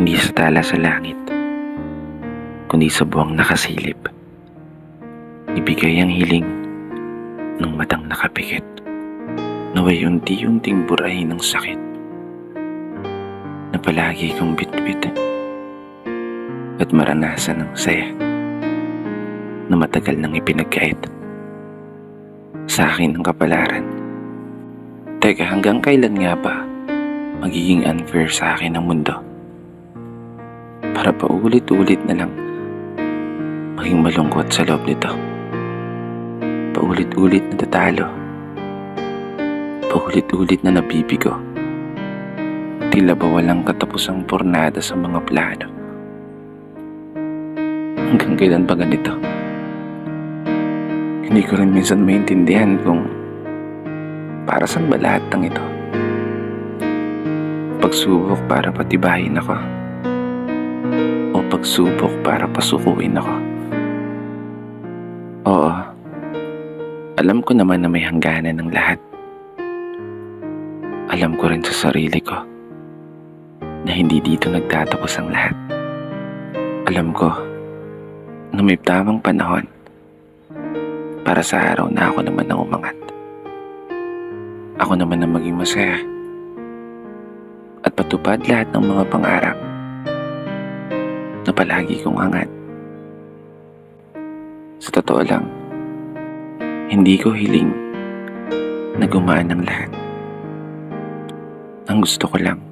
Hindi sa tala sa langit, kundi sa buwang nakasilip. Ibigay ang hiling ng matang nakapikit, naway unti-unting burahin ng sakit na palagi kong bitbit at maranasan ng saya na matagal nang ipinagkait sa akin ng kapalaran. Teka, hanggang kailan nga ba magiging unfair sa akin ang mundo? Para paulit-ulit na lang maging malungkot sa loob nito. Paulit-ulit na tatalo. Paulit-ulit na nabibigo. Tila ba walang katapusang pornada sa mga plano? Hanggang kailan ba ganito? Hindi ko rin minsan maintindihan kung para saan ba lahat ng ito. Pagsubok para patibayin ako, o pagsubok para pasukuin ako. Oo, alam ko naman na may hangganan ng lahat. Alam ko rin sa sarili ko na hindi dito nagtatapos ang lahat. Alam ko na may tamang panahon para sa araw na ako naman ang umangat. Ako naman ang maging masaya at patupad lahat ng mga pangarap na palagi kong hangat. Sa totoo lang, hindi ko hiling na gumaan ang lahat. Ang gusto ko lang,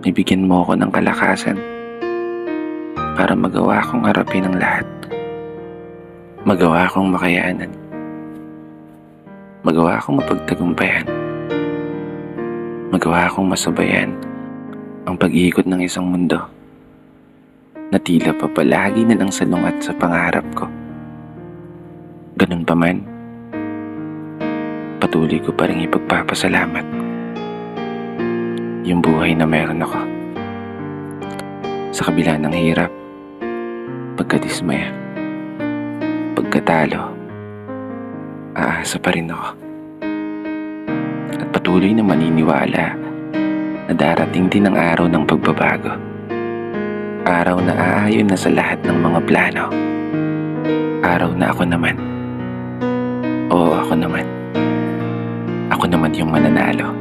ibigyan mo ako ng kalakasan para magawa kong harapin ang lahat. Magawa kong makayanan. Magawa akong mapagtagumpayan. Magawa akong masabayan ang pag-iikot ng isang mundo na tila pa palagi na lang salungat sa pangarap ko. Ganun pa man, patuloy ko pa rin ipagpapasalamat yung buhay na meron ako. Sa kabila ng hirap, pagkadismaya, pagkatalo, aasa pa rin ako. At patuloy na maniniwala na darating din ang araw ng pagbabago. Araw na aayon na sa lahat ng mga plano. Araw na ako naman. Oo, ako naman. Ako naman yung mananalo.